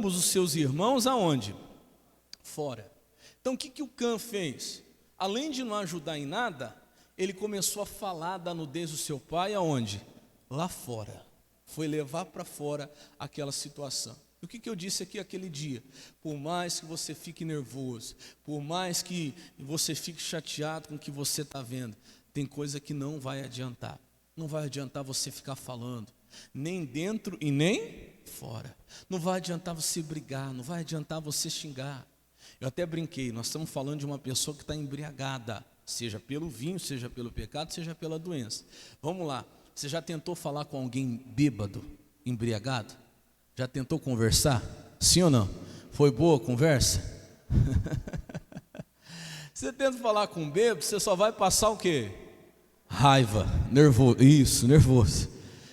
ambos os seus irmãos aonde? Fora. Então o que o Cã fez? Além de não ajudar em nada, ele começou a falar da nudez do seu pai aonde? Lá fora. Foi levar para fora aquela situação. O que eu disse aqui aquele dia? Por mais que você fique nervoso, por mais que você fique chateado com o que você está vendo, tem coisa que não vai adiantar. Não vai adiantar você ficar falando, nem dentro e nem fora. Não vai adiantar você brigar, não vai adiantar você xingar. Eu até brinquei, nós estamos falando de uma pessoa que está embriagada, seja pelo vinho, seja pelo pecado, seja pela doença. Vamos lá, você já tentou falar com alguém bêbado, embriagado? Já tentou conversar? Sim ou não? Foi boa a conversa? Você tenta falar com um bêbado, você só vai passar o quê? Raiva, nervoso, isso, nervoso.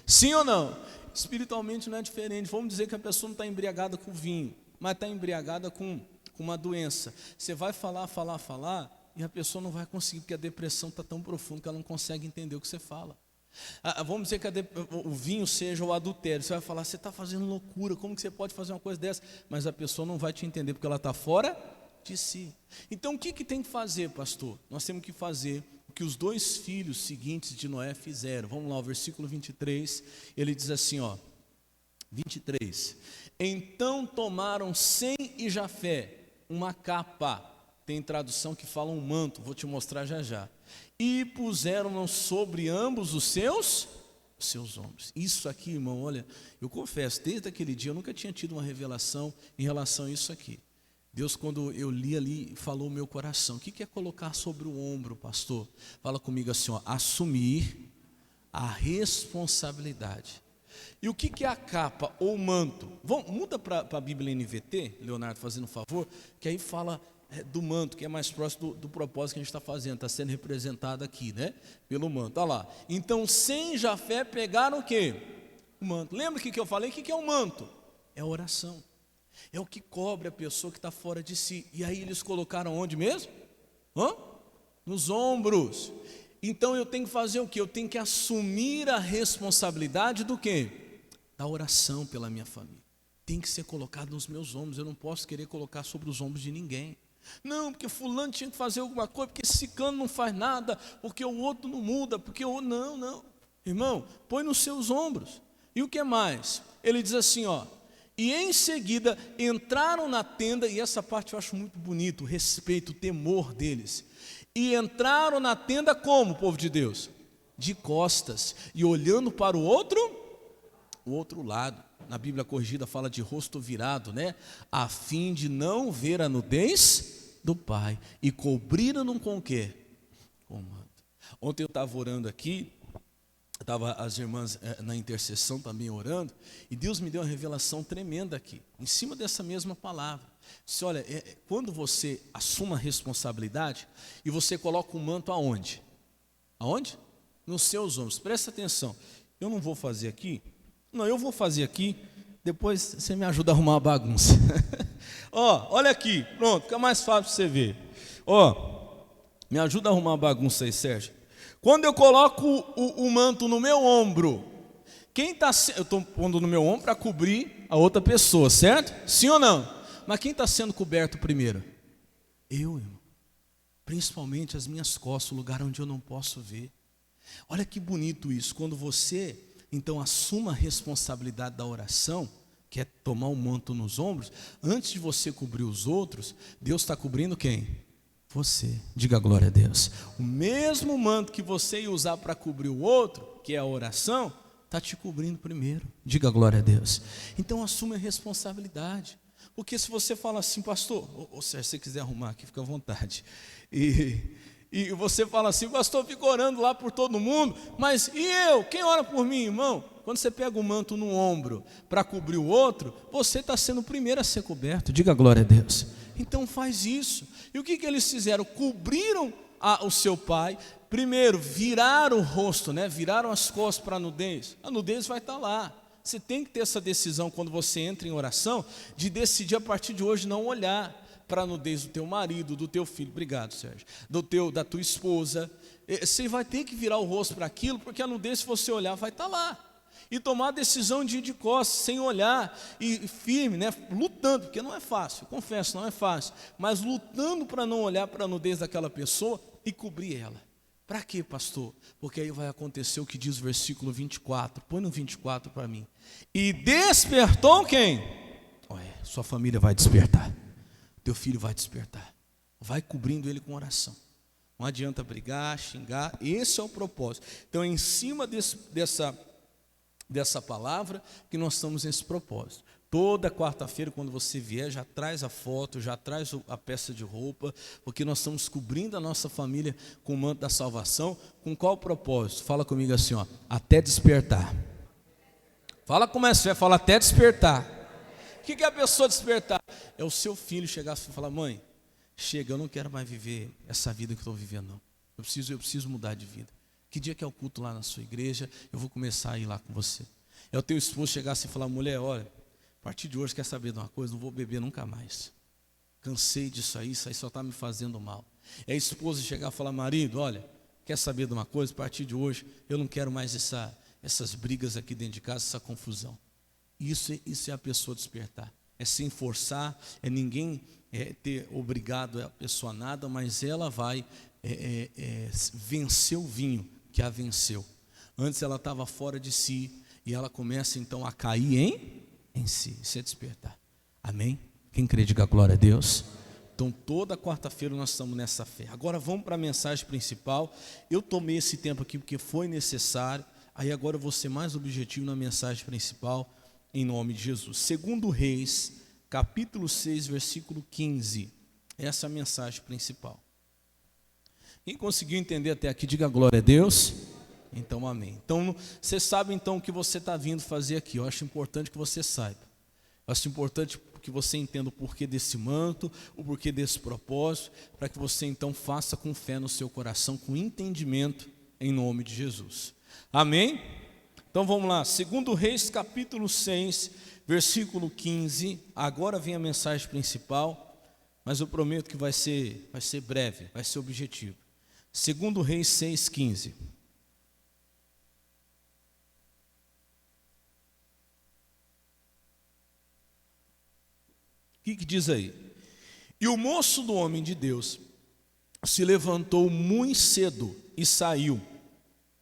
Sim ou não? Espiritualmente não é diferente. Vamos dizer que a pessoa não está embriagada com vinho, mas está embriagada com uma doença. Você vai falar, e a pessoa não vai conseguir, porque a depressão está tão profunda que ela não consegue entender o que você fala. Vamos dizer que o vinho seja o adultério. Você vai falar, você está fazendo loucura, como que você pode fazer uma coisa dessa? Mas a pessoa não vai te entender, porque ela está fora de si. Então o que tem que fazer, pastor? Nós temos que fazer o que os dois filhos seguintes de Noé fizeram. Vamos lá, o versículo 23, ele diz assim, 23. Então tomaram Sem e Jafé uma capa, tem tradução que fala um manto, vou te mostrar já, e puseram-no sobre ambos os seus ombros. Isso aqui, irmão, olha, eu confesso, desde aquele dia eu nunca tinha tido uma revelação em relação a isso aqui. Deus, quando eu li ali, falou o meu coração. O que é colocar sobre o ombro, pastor? Fala comigo assim, assumir a responsabilidade. E o que é a capa ou manto? Muda para a Bíblia NVT, Leonardo, fazendo um favor, que aí fala do manto, que é mais próximo do propósito que a gente está fazendo, está sendo representado aqui, né? Pelo manto, olha lá. Então, Sem e Jafé pegaram o quê? O manto. Lembra o que eu falei? O que é o manto? É a oração. É o que cobre a pessoa que está fora de si. E aí eles colocaram onde mesmo? Nos ombros. Então eu tenho que fazer o quê? Eu tenho que assumir a responsabilidade do quê? Da oração pela minha família. Tem que ser colocado nos meus ombros. Eu não posso querer colocar sobre os ombros de ninguém. Não, porque fulano tinha que fazer alguma coisa, porque esse ciclano não faz nada, porque o outro não muda, porque o outro... Não. Irmão, põe nos seus ombros. E o que mais? Ele diz assim, e em seguida entraram na tenda, e essa parte eu acho muito bonito, o respeito, o temor deles. E entraram na tenda como, povo de Deus? De costas, e olhando para o outro lado. Na Bíblia corrigida fala de rosto virado, né? A fim de não ver a nudez do pai. E cobriram-no com o quê? Com o manto. Ontem eu estava orando aqui, estava as irmãs na intercessão também orando, e Deus me deu uma revelação tremenda aqui, em cima dessa mesma palavra. Disse, olha, quando você assume a responsabilidade, e você coloca o manto aonde? Aonde? Nos seus ombros. Presta atenção, eu não vou fazer aqui, eu vou fazer aqui, depois você me ajuda a arrumar a bagunça. Olha aqui, pronto, fica mais fácil para você ver. Me ajuda a arrumar a bagunça aí, Sérgio. Quando eu coloco o manto no meu ombro, eu estou pondo no meu ombro para cobrir a outra pessoa, certo? Sim ou não? Mas quem está sendo coberto primeiro? Eu, irmão. Principalmente as minhas costas, o lugar onde eu não posso ver. Olha que bonito isso, quando você... Então, assuma a responsabilidade da oração, que é tomar o manto nos ombros. Antes de você cobrir os outros, Deus está cobrindo quem? Você. Diga glória a Deus. O mesmo manto que você ia usar para cobrir o outro, que é a oração, está te cobrindo primeiro. Diga glória a Deus. Então, assuma a responsabilidade. Porque se você fala assim, pastor, ou se você quiser arrumar aqui, fica à vontade. E você fala assim, pastor, fica orando lá por todo mundo, mas e eu? Quem ora por mim, irmão? Quando você pega o manto no ombro para cobrir o outro, você está sendo o primeiro a ser coberto, diga glória a Deus. Então faz isso. E o que eles fizeram? Cobriram o seu pai, primeiro viraram o rosto, viraram as costas para a nudez vai estar lá. Você tem que ter essa decisão quando você entra em oração, de decidir a partir de hoje não olhar para a nudez do teu marido, do teu filho, obrigado Sérgio, da tua esposa. Você vai ter que virar o rosto para aquilo, porque a nudez, se você olhar, vai estar lá. e tomar a decisão de ir de costas, sem olhar, e firme, né? Lutando, porque não é fácil, confesso, não é fácil, mas lutando para não olhar para a nudez daquela pessoa e cobrir ela. Para quê, pastor? Porque aí vai acontecer o que diz o versículo 24, põe no 24 para mim. E despertou quem? Olha, sua família vai despertar, teu filho vai despertar, vai cobrindo ele com oração. Não adianta brigar, xingar, esse é o propósito. Então, em cima dessa palavra, que nós estamos nesse propósito. Toda quarta-feira, quando você vier, já traz a foto, já traz a peça de roupa, porque nós estamos cobrindo a nossa família com o manto da salvação. Com qual propósito? Fala comigo assim, ó, até despertar. Fala como é que você vai falar, até despertar. O que é a pessoa despertar? É o seu filho chegar e falar, mãe, chega, eu não quero mais viver essa vida que eu estou vivendo, não. Eu preciso mudar de vida. Que dia que é o culto lá na sua igreja? Eu vou começar a ir lá com você. É o teu esposo chegar assim e falar, mulher, olha, a partir de hoje, quer saber de uma coisa? Não vou beber nunca mais. Cansei disso aí só está me fazendo mal. É a esposa chegar e falar, marido, olha, quer saber de uma coisa? A partir de hoje, eu não quero mais essas brigas aqui dentro de casa, essa confusão. Isso é a pessoa despertar. É sem forçar, é ninguém ter obrigado a pessoa a nada, mas ela vai vencer o vinho que a venceu. Antes ela estava fora de si e ela começa então a cair em si. Isso é despertar. Amém? Quem crê, diga glória a Deus. Então toda quarta-feira nós estamos nessa fé. Agora vamos para a mensagem principal. Eu tomei esse tempo aqui porque foi necessário. Aí agora eu vou ser mais objetivo na mensagem principal, em nome de Jesus. Segundo Reis, capítulo 6, versículo 15. Essa é a mensagem principal. Quem conseguiu entender até aqui, diga glória a Deus. Então, amém. Então, você sabe então o que você está vindo fazer aqui. Eu acho importante que você saiba. Eu acho importante que você entenda o porquê desse manto, o porquê desse propósito, para que você então faça com fé no seu coração, com entendimento, em nome de Jesus. Amém? Então vamos lá, 2 Reis capítulo 6, versículo 15, agora vem a mensagem principal, mas eu prometo que vai ser breve, vai ser objetivo. 2 Reis 6, 15. O que diz aí? E o moço do homem de Deus se levantou muito cedo e saiu,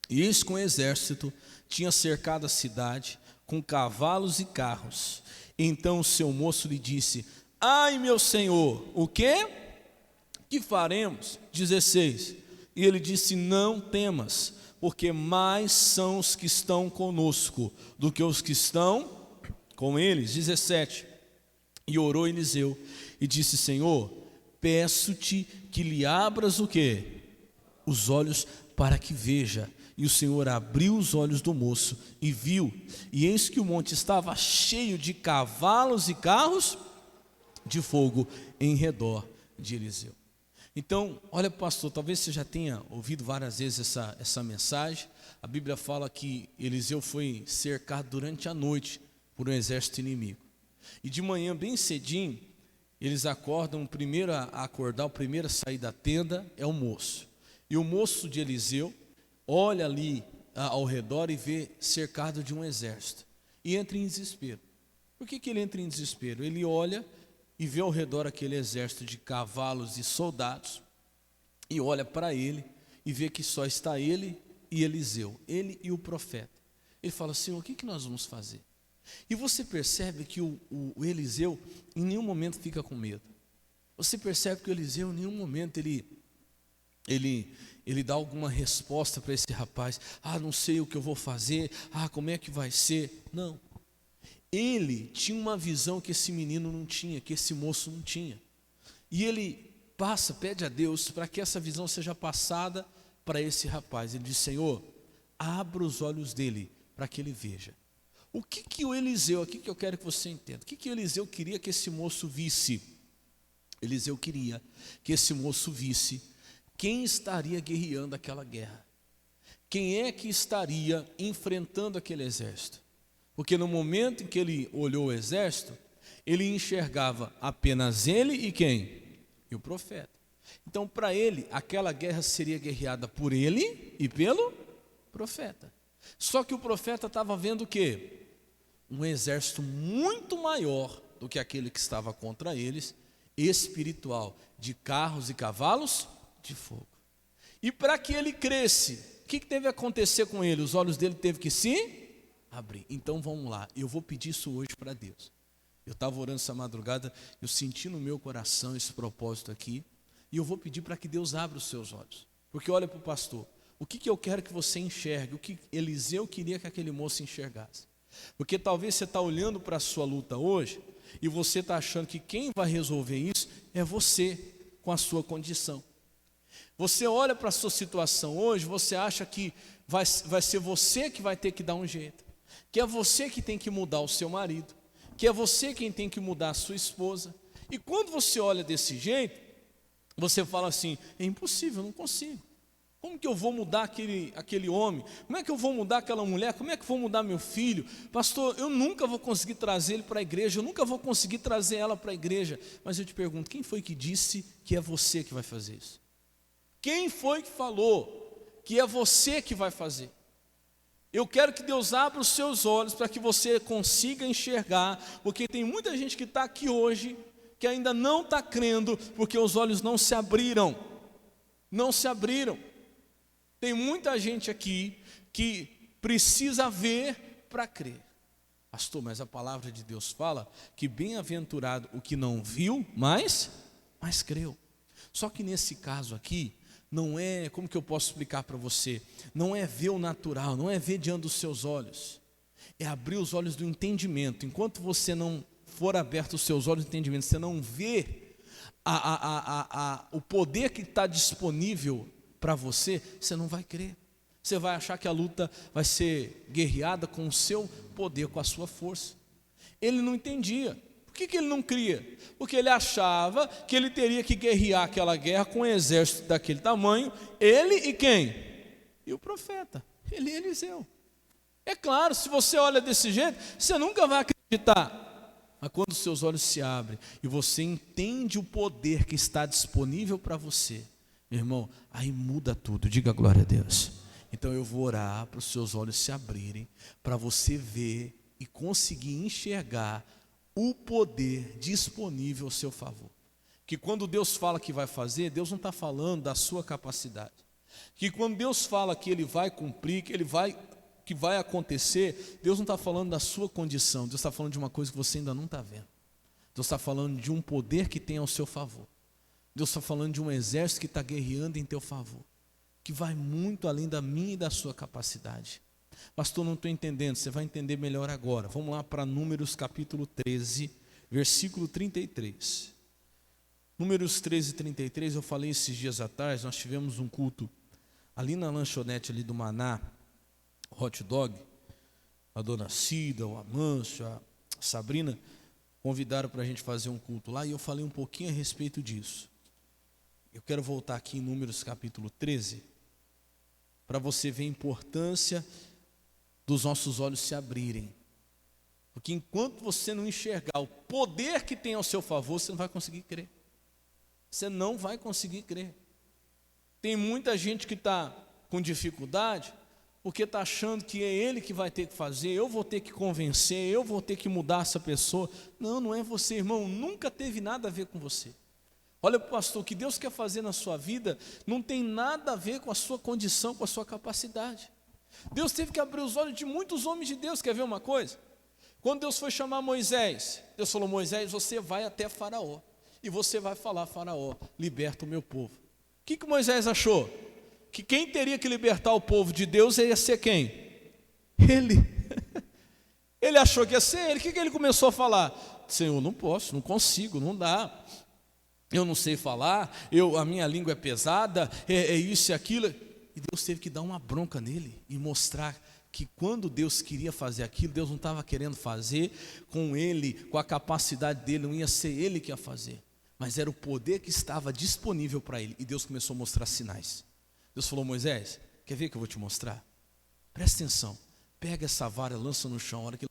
e eis que um exército tinha cercado a cidade com cavalos e carros. Então o seu moço lhe disse, ai meu senhor, o quê? Que faremos? 16. E ele disse, não temas, porque mais são os que estão conosco do que os que estão com eles. 17. E orou Eliseu e disse, Senhor, peço-te que lhe abras o quê? Os olhos para que veja. E o Senhor abriu os olhos do moço e viu, e eis que o monte estava cheio de cavalos e carros de fogo em redor de Eliseu. Então, olha pastor, talvez você já tenha ouvido várias vezes essa mensagem. A Bíblia fala que Eliseu foi cercado durante a noite por um exército inimigo. E de manhã, bem cedinho, eles acordam, o primeiro a acordar, o primeiro a sair da tenda é o moço. E o moço de Eliseu olha ali ao redor e vê cercado de um exército. E entra em desespero. Por que ele entra em desespero? Ele olha e vê ao redor aquele exército de cavalos e soldados. E olha para ele e vê que só está ele e Eliseu. Ele e o profeta. Ele fala, Senhor, o que nós vamos fazer? E você percebe que o Eliseu em nenhum momento fica com medo. Você percebe que o Eliseu em nenhum momento ele dá alguma resposta para esse rapaz. Não sei o que eu vou fazer. Como é que vai ser? Não. Ele tinha uma visão que esse menino não tinha, que esse moço não tinha. E ele pede a Deus para que essa visão seja passada para esse rapaz. Ele diz, Senhor, abra os olhos dele para que ele veja. O que o Eliseu, aqui que eu quero que você entenda, o que o Eliseu queria que esse moço visse? Eliseu queria que esse moço visse quem estaria guerreando aquela guerra. Quem é que estaria enfrentando aquele exército? Porque no momento em que ele olhou o exército, ele enxergava apenas ele e quem? E o profeta. Então para ele, aquela guerra seria guerreada por ele e pelo profeta. Só que o profeta estava vendo o quê? Um exército muito maior do que aquele que estava contra eles, espiritual, de carros e cavalos de fogo. E para que ele cresce, o que teve que acontecer com ele? Os olhos dele teve que se abrir. Então vamos lá, eu vou pedir isso hoje para Deus. Eu estava orando essa madrugada, eu senti no meu coração esse propósito aqui, e eu vou pedir para que Deus abra os seus olhos. Porque olha para o pastor, o que eu quero que você enxergue, o que Eliseu queria que aquele moço enxergasse. Porque talvez você está olhando para a sua luta hoje, e você está achando que quem vai resolver isso é você, com a sua condição. Você olha para a sua situação hoje, você acha que vai ser você que vai ter que dar um jeito, que é você que tem que mudar o seu marido, que é você quem tem que mudar a sua esposa. E quando você olha desse jeito, você fala assim, é impossível, eu não consigo. Como que eu vou mudar aquele homem? Como é que eu vou mudar aquela mulher? Como é que eu vou mudar meu filho? Pastor, eu nunca vou conseguir trazer ele para a igreja, eu nunca vou conseguir trazer ela para a igreja. Mas eu te pergunto, quem foi que disse que é você que vai fazer isso? Quem foi que falou que é você que vai fazer? Eu quero que Deus abra os seus olhos para que você consiga enxergar, porque tem muita gente que está aqui hoje, que ainda não está crendo, porque os olhos não se abriram. Não se abriram. Tem muita gente aqui que precisa ver para crer. Pastor, mas a palavra de Deus fala que bem-aventurado o que não viu, mas creu. Só que nesse caso aqui, não é, como que eu posso explicar para você? Não é ver o natural, não é ver diante dos seus olhos. É abrir os olhos do entendimento. Enquanto você não for aberto os seus olhos do entendimento, você não vê o poder que está disponível para você, você não vai crer. Você vai achar que a luta vai ser guerreada com o seu poder, com a sua força. Ele não entendia. Por que ele não cria? Porque ele achava que ele teria que guerrear aquela guerra com um exército daquele tamanho, ele e quem? E o profeta, ele e Eliseu. É claro, se você olha desse jeito, você nunca vai acreditar. Mas quando os seus olhos se abrem e você entende o poder que está disponível para você, meu irmão, aí muda tudo, diga glória a Deus. Então eu vou orar para os seus olhos se abrirem, para você ver e conseguir enxergar o poder disponível ao seu favor. Que quando Deus fala que vai fazer, Deus não está falando da sua capacidade. Que quando Deus fala que Ele vai cumprir, que vai acontecer, Deus não está falando da sua condição, Deus está falando de uma coisa que você ainda não está vendo. Deus está falando de um poder que tem ao seu favor. Deus está falando de um exército que está guerreando em teu favor, que vai muito além da minha e da sua capacidade. Pastor, não estou entendendo, você vai entender melhor agora. Vamos lá para Números capítulo 13, versículo 33. Números 13, 33, eu falei esses dias atrás, nós tivemos um culto ali na lanchonete ali do Maná, hot dog, a dona Cida, o Amâncio, a Sabrina, convidaram para a gente fazer um culto lá, e eu falei um pouquinho a respeito disso. Eu quero voltar aqui em Números capítulo 13, para você ver a importância dos nossos olhos se abrirem. Porque enquanto você não enxergar o poder que tem ao seu favor, você não vai conseguir crer. Você não vai conseguir crer. Tem muita gente que está com dificuldade, porque está achando que é ele que vai ter que fazer, eu vou ter que convencer, eu vou ter que mudar essa pessoa. Não, não é você, irmão, nunca teve nada a ver com você. Olha, pastor, o que Deus quer fazer na sua vida não tem nada a ver com a sua condição, com a sua capacidade. Deus teve que abrir os olhos de muitos homens de Deus. Quer ver uma coisa? Quando Deus foi chamar Moisés, Deus falou, Moisés, você vai até Faraó, e você vai falar, Faraó, liberta o meu povo. O que Moisés achou? Que quem teria que libertar o povo de Deus ia ser quem? Ele. Ele achou que ia ser ele. O que ele começou a falar? Senhor, não posso, não consigo, não dá. Eu não sei falar, a minha língua é pesada, é isso e aquilo. E Deus teve que dar uma bronca nele e mostrar que quando Deus queria fazer aquilo, Deus não estava querendo fazer com ele, com a capacidade dele, não ia ser ele que ia fazer, mas era o poder que estava disponível para ele. E Deus começou a mostrar sinais. Deus falou, Moisés, quer ver que eu vou te mostrar? Presta atenção, pega essa vara, lança no chão, a hora que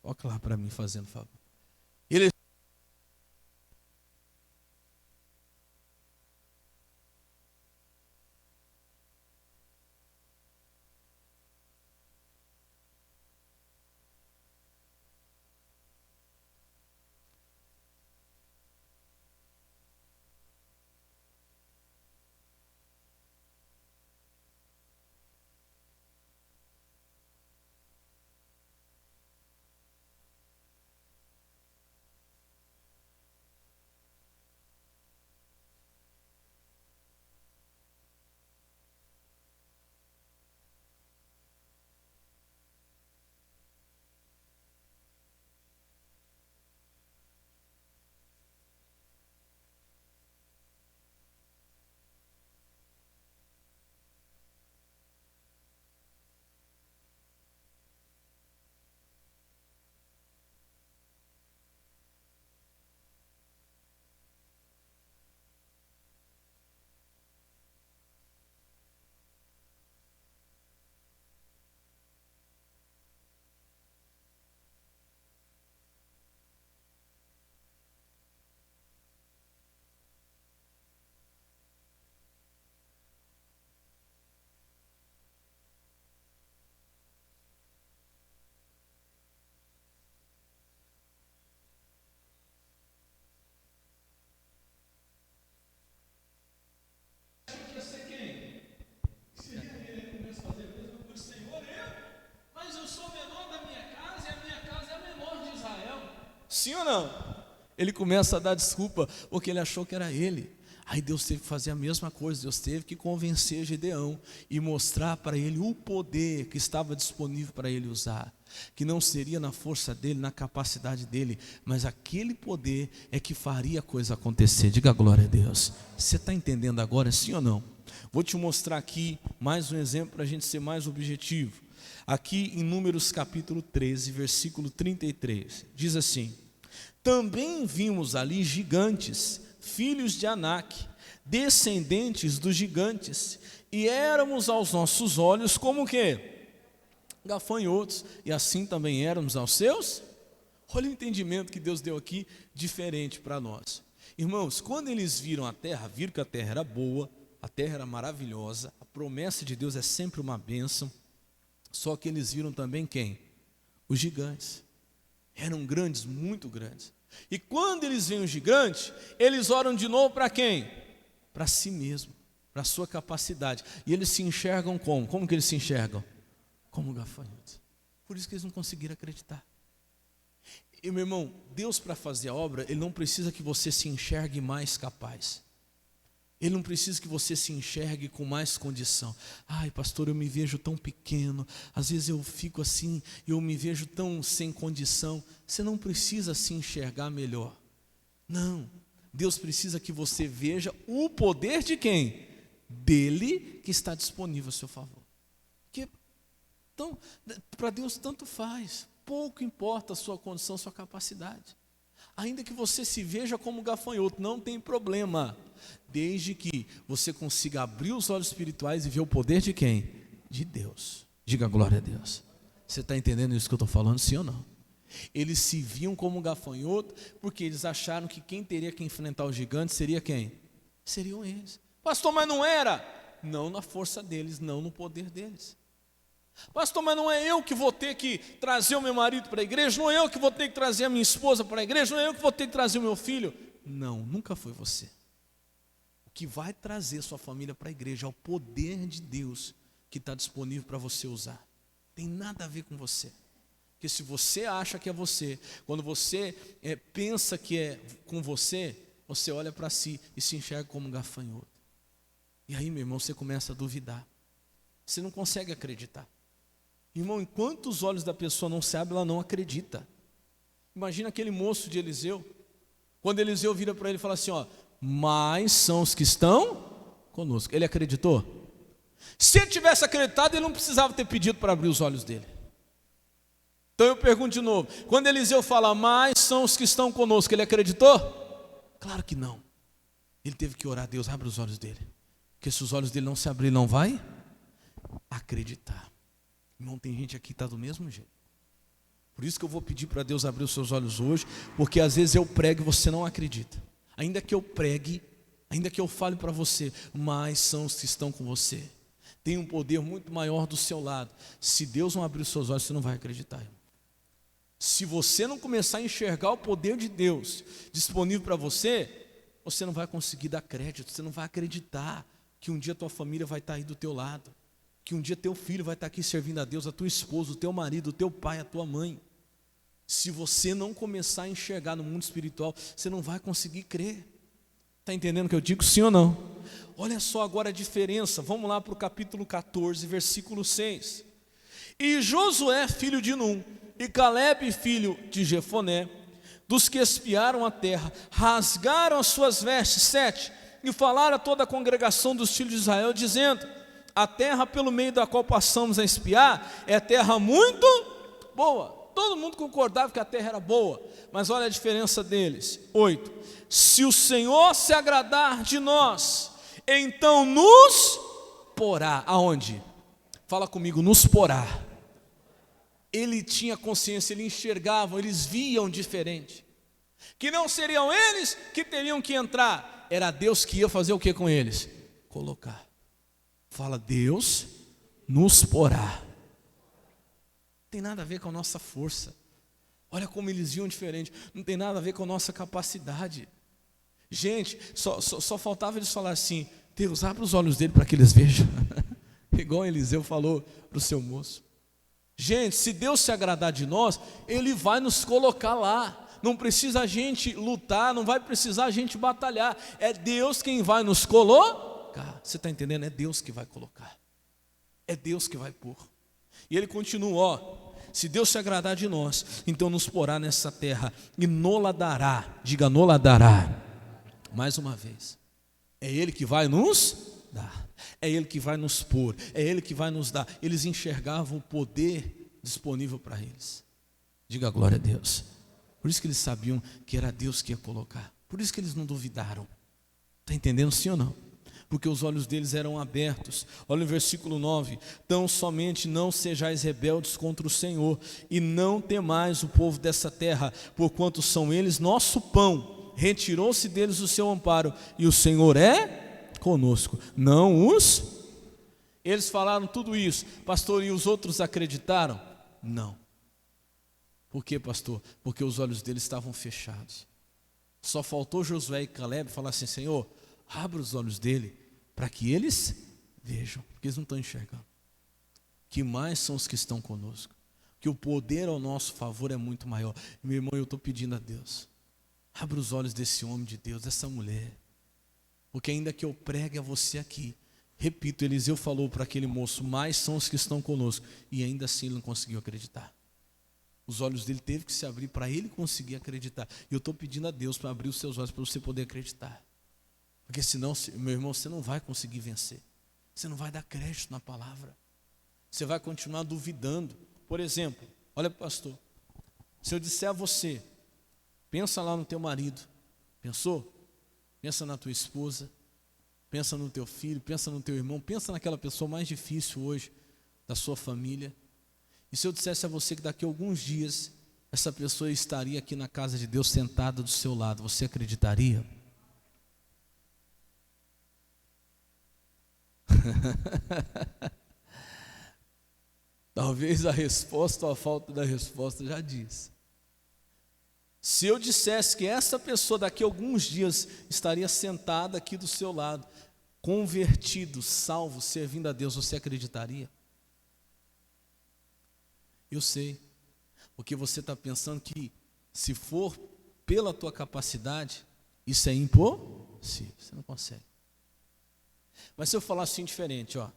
coloca lá para mim, fazendo favor. não? Ele começa a dar desculpa, porque ele achou que era ele. Aí Deus teve que fazer a mesma coisa, Deus teve que convencer Gideão e mostrar para ele o poder que estava disponível para ele usar, que não seria na força dele, na capacidade dele, mas aquele poder é que faria a coisa acontecer. Diga glória a Deus. Você está entendendo agora, sim ou não? Vou te mostrar aqui mais um exemplo para a gente ser mais objetivo. Aqui em Números capítulo 13, versículo 33, diz assim: também vimos ali gigantes, filhos de Anak, descendentes dos gigantes, e éramos aos nossos olhos como que? Gafanhotos, e assim também éramos aos seus. Olha o entendimento que Deus deu aqui, diferente para nós. Irmãos, quando eles viram a terra, viram que a terra era boa, a terra era maravilhosa, a promessa de Deus é sempre uma bênção, só que eles viram também quem? Os gigantes. Eram grandes, muito grandes. E quando eles veem o gigante, eles oram de novo para quem? Para si mesmo, para a sua capacidade. E eles se enxergam como? Como que eles se enxergam? Como gafanhotos. Por isso que eles não conseguiram acreditar. E meu irmão, Deus, para fazer a obra, Ele não precisa que você se enxergue mais capaz. Ele não precisa que você se enxergue com mais condição. Ai, pastor, eu me vejo tão pequeno. Às vezes eu fico assim, eu me vejo tão sem condição. Você não precisa se enxergar melhor. Não. Deus precisa que você veja o poder de quem? Dele, que está disponível a seu favor. Então, para Deus tanto faz. Pouco importa a sua condição, a sua capacidade. Ainda que você se veja como gafanhoto, não tem problema. Desde que você consiga abrir os olhos espirituais e ver o poder de quem? De Deus. Diga glória a Deus. Você está entendendo isso que eu estou falando, sim ou não? Eles se viam como gafanhoto, porque eles acharam que quem teria que enfrentar o gigante seria quem? Seriam eles. Pastor, mas não era? Não na força deles, não no poder deles. Pastor, mas não é eu que vou ter que trazer o meu marido para a igreja? Não é eu que vou ter que trazer a minha esposa para a igreja? Não é eu que vou ter que trazer o meu filho? Não, nunca foi você. O que vai trazer sua família para a igreja é o poder de Deus que está disponível para você usar. Tem nada a ver com você. Porque se você acha que é você, quando você pensa que é com você, você olha para si e se enxerga como um gafanhoto. E aí, meu irmão, você começa a duvidar. Você não consegue acreditar. Irmão, enquanto os olhos da pessoa não se abrem, ela não acredita. Imagina aquele moço de Eliseu. Quando Eliseu vira para ele e fala assim, ó, mas são os que estão conosco. Ele acreditou? Se ele tivesse acreditado, ele não precisava ter pedido para abrir os olhos dele. Então eu pergunto de novo, quando Eliseu fala, mas são os que estão conosco, ele acreditou? Claro que não. Ele teve que orar, Deus, abre os olhos dele. Porque se os olhos dele não se abrirem, não vai acreditar. Irmão, tem gente aqui que está do mesmo jeito. Por isso que eu vou pedir para Deus abrir os seus olhos hoje, porque às vezes eu prego e você não acredita. Ainda que eu pregue, ainda que eu fale para você, mas são os que estão com você. Tem um poder muito maior do seu lado. Se Deus não abrir os seus olhos, você não vai acreditar, irmão. Se você não começar a enxergar o poder de Deus disponível para você, você não vai conseguir dar crédito, você não vai acreditar que um dia tua família vai estar aí do teu lado, que um dia teu filho vai estar aqui servindo a Deus, a tua esposa, o teu marido, o teu pai, a tua mãe. Se você não começar a enxergar no mundo espiritual, você não vai conseguir crer. Está entendendo o que eu digo, sim ou não? Olha só agora a diferença, vamos lá para o capítulo 14, versículo 6. E Josué, filho de Num, e Calebe, filho de Jefoné, dos que espiaram a terra, rasgaram as suas vestes, 7, e falaram a toda a congregação dos filhos de Israel, dizendo, a terra pelo meio da qual passamos a espiar, é terra muito boa. Todo mundo concordava que a terra era boa, mas olha a diferença deles. 8, se o Senhor se agradar de nós, então nos porá, aonde? Fala comigo, nos porá. Ele tinha consciência, ele enxergava, eles viam diferente. Que não seriam eles que teriam que entrar, era Deus que ia fazer o que com eles? Colocar. Fala, Deus nos porá. Não tem nada a ver com a nossa força. Olha como eles viam diferente. Não tem nada a ver com a nossa capacidade. Gente, só faltava eles falar assim, Deus, abre os olhos dele para que eles vejam. Igual Eliseu falou para o seu moço. Gente, se Deus se agradar de nós, Ele vai nos colocar lá. não precisa a gente lutar, não vai precisar a gente batalhar, é Deus quem vai nos colocar. Você está entendendo? É Deus que vai colocar, é Deus que vai pôr. E ele continua, se Deus se agradar de nós, então nos porá nessa terra e nola dará, diga nola dará, mais uma vez, é Ele que vai nos dar, é Ele que vai nos pôr, é Ele que vai nos dar. Eles enxergavam o poder disponível para eles, diga glória a Deus. Por isso que eles sabiam que era Deus que ia colocar, por isso que eles não duvidaram. Está entendendo, sim ou não? Porque os olhos deles eram abertos. Olha o versículo 9: tão somente não sejais rebeldes contra o Senhor, e não temais o povo dessa terra, porquanto são eles nosso pão. Retirou-se deles o seu amparo, e o Senhor é conosco, não os... Eles falaram tudo isso, pastor, e os outros acreditaram? Não. Por quê, pastor? Porque os olhos deles estavam fechados. Só faltou Josué e Caleb falar assim: Senhor, abra os olhos dele, para que eles vejam, porque eles não estão enxergando. Que mais são os que estão conosco, que o poder ao nosso favor é muito maior. Meu irmão, eu estou pedindo a Deus, abra os olhos desse homem de Deus, dessa mulher, porque ainda que eu pregue a você aqui, repito, Eliseu falou para aquele moço: mais são os que estão conosco, e ainda assim ele não conseguiu acreditar. Os olhos dele teve que se abrir para ele conseguir acreditar. E eu estou pedindo a Deus para abrir os seus olhos, para você poder acreditar. Porque senão, meu irmão, você não vai conseguir vencer. Você não vai dar crédito na palavra. Você vai continuar duvidando. Por exemplo, olha pastor, se eu disser a você, pensa lá no teu marido, pensou? Pensa na tua esposa, pensa no teu filho, pensa no teu irmão, pensa naquela pessoa mais difícil hoje da sua família. E se eu dissesse a você que daqui a alguns dias essa pessoa estaria aqui na casa de Deus sentada do seu lado, você acreditaria? Talvez a resposta ou a falta da resposta já diz. Se eu dissesse que essa pessoa daqui a alguns dias estaria sentada aqui do seu lado, convertido, salvo, servindo a Deus, você acreditaria? Eu sei, porque você está pensando que se for pela tua capacidade, isso é impossível, você não consegue. Mas se eu falar assim diferente, ó,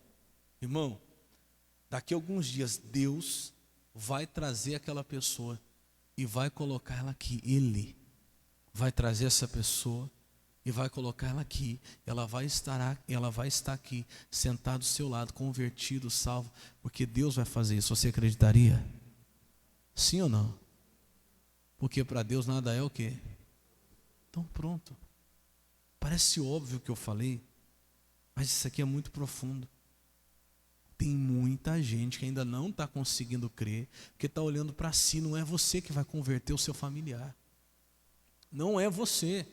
irmão, daqui a alguns dias Deus vai trazer aquela pessoa e vai colocar ela aqui. Ele vai trazer essa pessoa e vai colocar ela aqui. Ela vai estar aqui, sentada do seu lado, convertido, salvo, porque Deus vai fazer isso. Você acreditaria? Sim ou não? Porque para Deus nada é o quê? Então pronto. Parece óbvio o que eu falei, mas isso aqui é muito profundo. Tem muita gente que ainda não está conseguindo crer, porque está olhando para si. Não é você que vai converter o seu familiar. Não é você.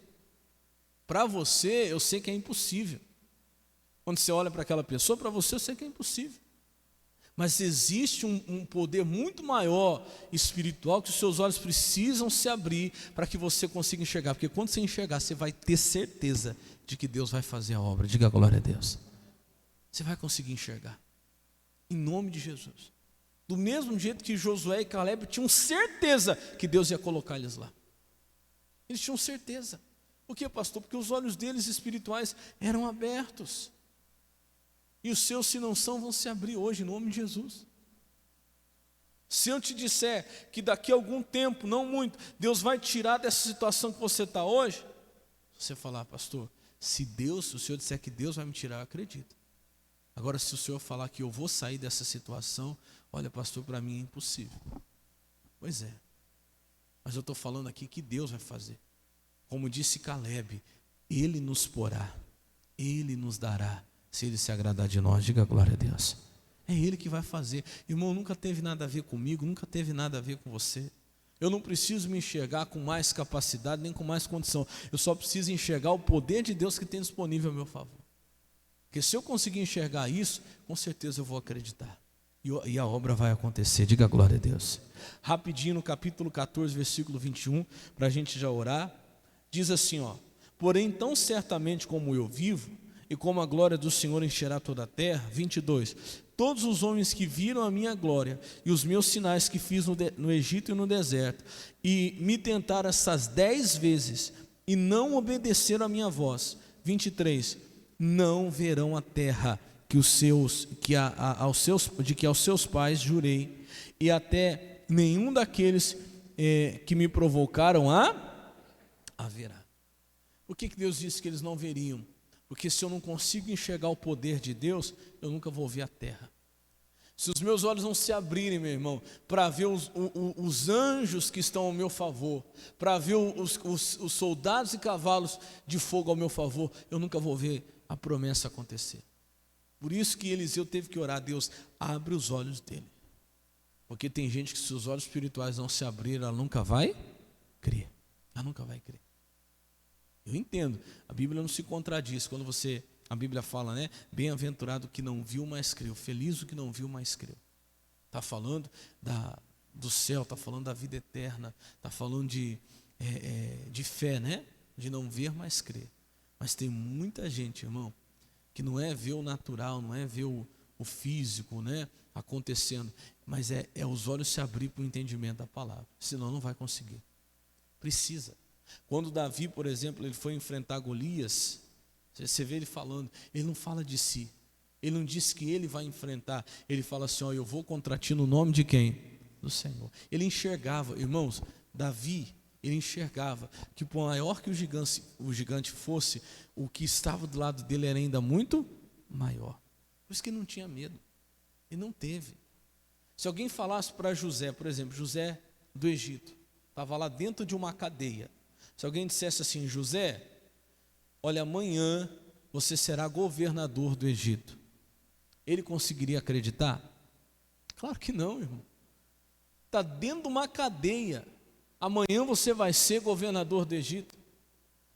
Para você, eu sei que é impossível. Quando você olha para aquela pessoa, para você eu sei que é impossível. Mas existe um poder muito maior espiritual que os seus olhos precisam se abrir para que você consiga enxergar. Porque quando você enxergar, você vai ter certeza de que Deus vai fazer a obra. Diga glória a Deus. Você vai conseguir enxergar. Em nome de Jesus. Do mesmo jeito que Josué e Caleb tinham certeza que Deus ia colocar eles lá. Eles tinham certeza. Por quê, pastor? Porque os olhos deles espirituais eram abertos. E os seus, se não são, vão se abrir hoje, em nome de Jesus. Se eu te disser que daqui a algum tempo, não muito, Deus vai tirar dessa situação que você está hoje, você falar: pastor, se o Senhor disser que Deus vai me tirar, eu acredito. Agora, se o Senhor falar que eu vou sair dessa situação, olha, pastor, para mim é impossível. Pois é. Mas eu estou falando aqui que Deus vai fazer. Como disse Caleb, Ele nos porá, Ele nos dará, se Ele se agradar de nós. Diga glória a Deus. É Ele que vai fazer. Irmão, nunca teve nada a ver comigo, nunca teve nada a ver com você. Eu não preciso me enxergar com mais capacidade, nem com mais condição. Eu só preciso enxergar o poder de Deus que tem disponível a meu favor. Porque se eu conseguir enxergar isso, com certeza eu vou acreditar. E a obra vai acontecer. Diga glória a Deus. Rapidinho, no capítulo 14, versículo 21, para a gente já orar. Diz assim, ó: porém, tão certamente como eu vivo, e como a glória do Senhor encherá toda a terra, 22, todos os homens que viram a minha glória e os meus sinais que fiz no Egito e no deserto, e me tentaram essas 10 vezes, e não obedeceram a minha voz. 23, não verão a terra que aos seus pais jurei, e até nenhum daqueles que me provocaram haverá. Por que Deus disse que eles não veriam? Porque se eu não consigo enxergar o poder de Deus, eu nunca vou ver a terra. Se os meus olhos não se abrirem, meu irmão, para ver os anjos que estão ao meu favor, para ver os soldados e cavalos de fogo ao meu favor, eu nunca vou ver a promessa acontecer. Por isso que Eliseu teve que orar: Deus, abre os olhos dele. Porque tem gente que, se os olhos espirituais não se abrirem, ela nunca vai crer. Ela nunca vai crer. Eu entendo, a Bíblia não se contradiz. Quando a Bíblia fala, né? Bem-aventurado o que não viu, mas creu. Feliz o que não viu, mas creu. Está falando do céu, está falando da vida eterna, está falando de fé, né? De não ver, mas crer. Mas tem muita gente, irmão, que não é ver o natural, não é ver o físico, né? Acontecendo, mas é os olhos se abrir para o entendimento da palavra. Senão não vai conseguir. Precisa. Quando Davi, por exemplo, ele foi enfrentar Golias, você vê ele falando, ele não fala de si, ele não diz que ele vai enfrentar, ele fala assim: ó, eu vou contra ti no nome de quem? Do Senhor. Ele enxergava, irmãos, Davi, ele enxergava que por maior que o gigante fosse, o que estava do lado dele era ainda muito maior. Por isso que ele não tinha medo, ele não teve. Se alguém falasse para José, por exemplo, José do Egito, estava lá dentro de uma cadeia. Se alguém dissesse assim: José, olha, amanhã você será governador do Egito, ele conseguiria acreditar? Claro que não, irmão. Está dentro de uma cadeia, amanhã você vai ser governador do Egito.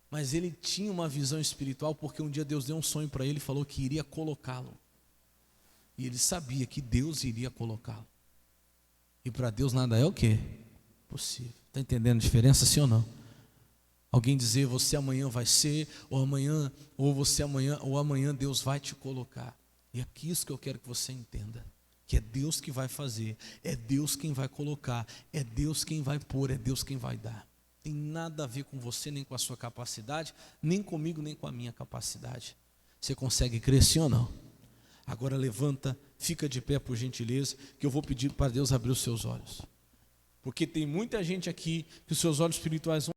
Mas ele tinha uma visão espiritual, porque um dia Deus deu um sonho para ele e falou que iria colocá-lo. E ele sabia que Deus iria colocá-lo. E para Deus nada é o quê? Possível. Está entendendo a diferença, sim ou não? Alguém dizer: você amanhã vai ser, ou amanhã Deus vai te colocar. E é isso que eu quero que você entenda, que é Deus que vai fazer, é Deus quem vai colocar, é Deus quem vai pôr, é Deus quem vai dar. Tem nada a ver com você, nem com a sua capacidade, nem comigo, nem com a minha capacidade. Você consegue crer, sim ou não? Agora levanta, fica de pé por gentileza, que eu vou pedir para Deus abrir os seus olhos. Porque tem muita gente aqui que os seus olhos espirituais vão